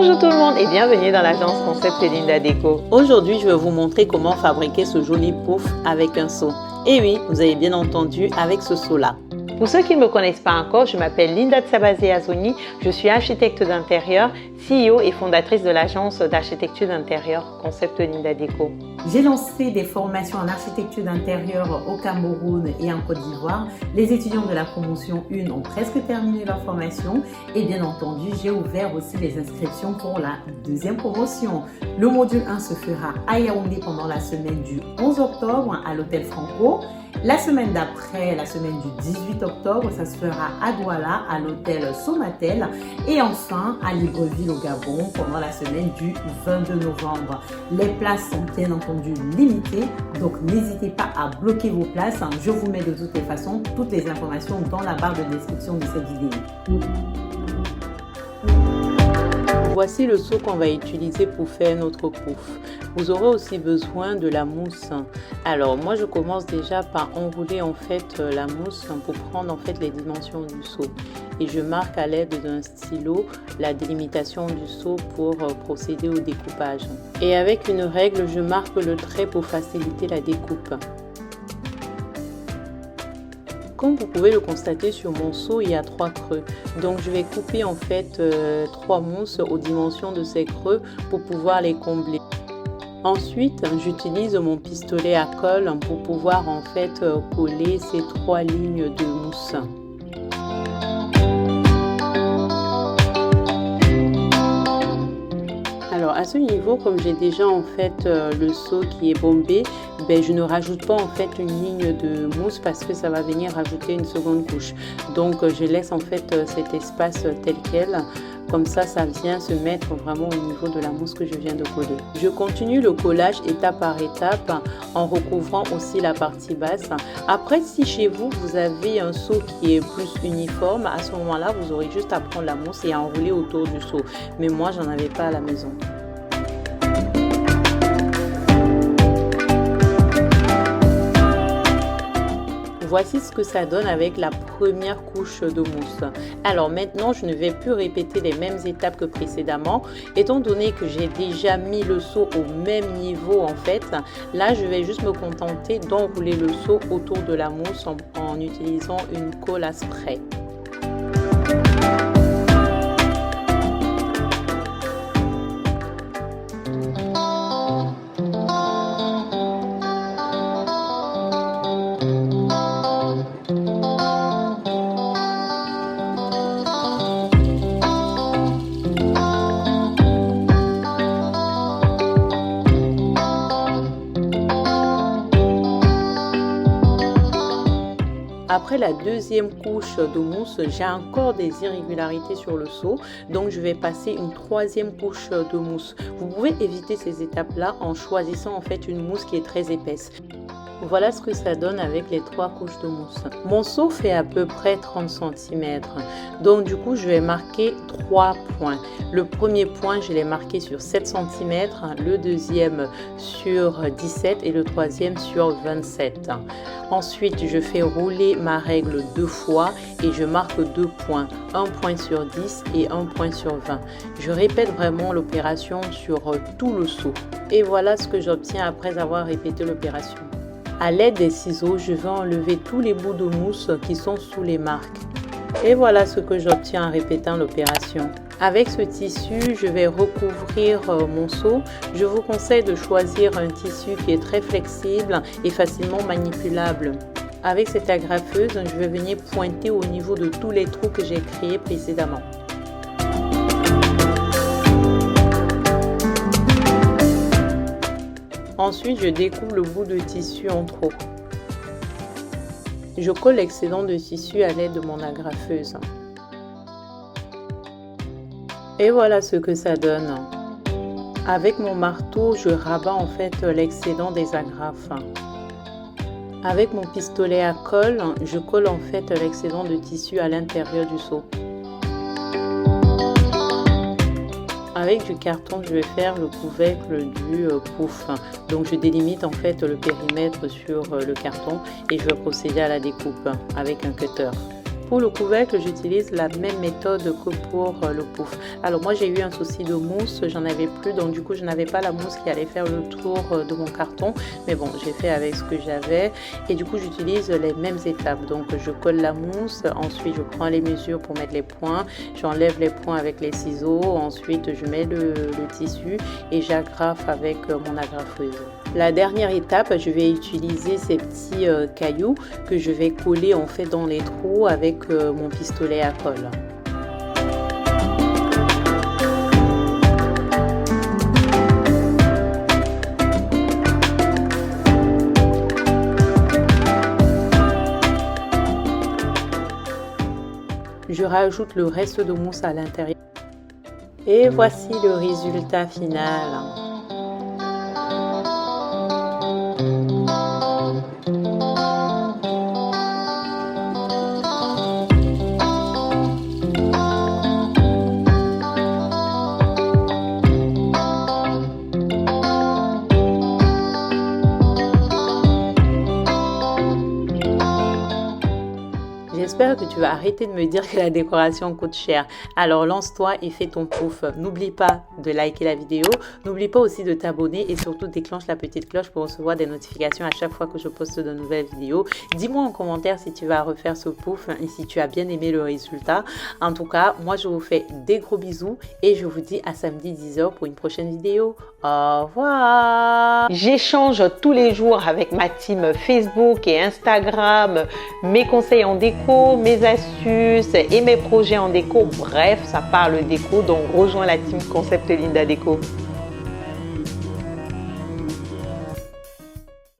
Bonjour tout le monde et bienvenue dans l'agence Concept Linda Déco. Aujourd'hui, je vais vous montrer comment fabriquer ce joli pouf avec un seau. Et oui, vous avez bien entendu, avec ce seau-là. Pour ceux qui ne me connaissent pas encore, je m'appelle Linda Tsabazé Azoni, je suis architecte d'intérieur, CEO et fondatrice de l'agence d'architecture d'intérieur Concept Linda Déco. J'ai lancé des formations en architecture d'intérieur au Cameroun et en Côte d'Ivoire. Les étudiants de la promotion 1 ont presque terminé leur formation et bien entendu, j'ai ouvert aussi les inscriptions pour la deuxième promotion. Le module 1 se fera à Yaoundé pendant la semaine du 11 octobre à l'hôtel Franco. La semaine d'après, la semaine du 18 octobre, ça se fera à Douala, à l'hôtel Somatel. Et enfin, à Libreville, au Gabon, pendant la semaine du 22 novembre. Les places sont bien entendu limitées, donc n'hésitez pas à bloquer vos places. Je vous mets de toutes les façons toutes les informations dans la barre de description de cette vidéo. Voici le seau qu'on va utiliser pour faire notre pouf. Vous aurez aussi besoin de la mousse. Alors moi je commence déjà par enrouler en fait la mousse pour prendre en fait les dimensions du seau. Et je marque à l'aide d'un stylo la délimitation du seau pour procéder au découpage. Et avec une règle, je marque le trait pour faciliter la découpe. Comme vous pouvez le constater sur mon seau, il y a 3 creux. Donc je vais couper en fait 3 mousses aux dimensions de ces creux pour pouvoir les combler. Ensuite, j'utilise mon pistolet à colle pour pouvoir en fait coller ces 3 lignes de mousse. Alors à ce niveau, comme j'ai déjà en fait le seau qui est bombé, je ne rajoute pas en fait une ligne de mousse parce que ça va venir rajouter une seconde couche. Donc je laisse en fait cet espace tel quel. Comme ça vient se mettre vraiment au niveau de la mousse que je viens de coller. Je continue le collage étape par étape en recouvrant aussi la partie basse. Après, si chez vous, vous avez un seau qui est plus uniforme, à ce moment-là, vous aurez juste à prendre la mousse et à enrouler autour du seau. Mais moi, j'en avais pas à la maison. Voici ce que ça donne avec la première couche de mousse. Alors maintenant, je ne vais plus répéter les mêmes étapes que précédemment. Étant donné que j'ai déjà mis le seau au même niveau en fait, là je vais juste me contenter d'enrouler le seau autour de la mousse en utilisant une colle à spray. Après la deuxième couche de mousse, j'ai encore des irrégularités sur le seau, donc je vais passer une troisième couche de mousse. Vous pouvez éviter ces étapes-là en choisissant en fait une mousse qui est très épaisse. Voilà ce que ça donne avec les 3 couches de mousse. Mon seau fait à peu près 30 cm. Donc du coup, je vais marquer 3 points. Le premier point, je l'ai marqué sur 7 cm, le deuxième sur 17 et le troisième sur 27. Ensuite, je fais rouler ma règle 2 fois et je marque 2 points. 1 point sur 10 et 1 point sur 20. Je répète vraiment l'opération sur tout le seau. Et voilà ce que j'obtiens après avoir répété l'opération. À l'aide des ciseaux, je vais enlever tous les bouts de mousse qui sont sous les marques. Et voilà ce que j'obtiens en répétant l'opération. Avec ce tissu, je vais recouvrir mon seau. Je vous conseille de choisir un tissu qui est très flexible et facilement manipulable. Avec cette agrafeuse, je vais venir pointer au niveau de tous les trous que j'ai créés précédemment. Ensuite, je découpe le bout de tissu en trop. Je colle l'excédent de tissu à l'aide de mon agrafeuse. Et voilà ce que ça donne. Avec mon marteau, je rabats en fait l'excédent des agrafes. Avec mon pistolet à colle, je colle en fait l'excédent de tissu à l'intérieur du seau. Avec du carton, je vais faire le couvercle du pouf. Donc je délimite en fait le périmètre sur le carton et je vais procéder à la découpe avec un cutter. Pour le couvercle, j'utilise la même méthode que pour le pouf. Alors moi j'ai eu un souci de mousse, j'en avais plus, donc du coup je n'avais pas la mousse qui allait faire le tour de mon carton, mais bon, j'ai fait avec ce que j'avais et du coup j'utilise les mêmes étapes. Donc je colle la mousse, ensuite je prends les mesures pour mettre les points, j'enlève les points avec les ciseaux, ensuite je mets le tissu et j'agrafe avec mon agrafeuse. La dernière étape, je vais utiliser ces petits cailloux que je vais coller en fait dans les trous avec mon pistolet à colle. Je rajoute le reste de mousse à l'intérieur. Et voici le résultat final. J'espère que tu vas arrêter de me dire que la décoration coûte cher. Alors lance-toi et fais ton pouf. N'oublie pas de liker la vidéo. N'oublie pas aussi de t'abonner et surtout déclenche la petite cloche pour recevoir des notifications à chaque fois que je poste de nouvelles vidéos. Dis-moi en commentaire si tu vas refaire ce pouf et si tu as bien aimé le résultat. En tout cas, moi je vous fais des gros bisous et je vous dis à samedi 10h pour une prochaine vidéo. Au revoir. J'échange tous les jours avec ma team Facebook et Instagram, mes conseils en déco, mes astuces et mes projets en déco. Bref, ça parle déco, donc rejoins la team Concept Linda Déco.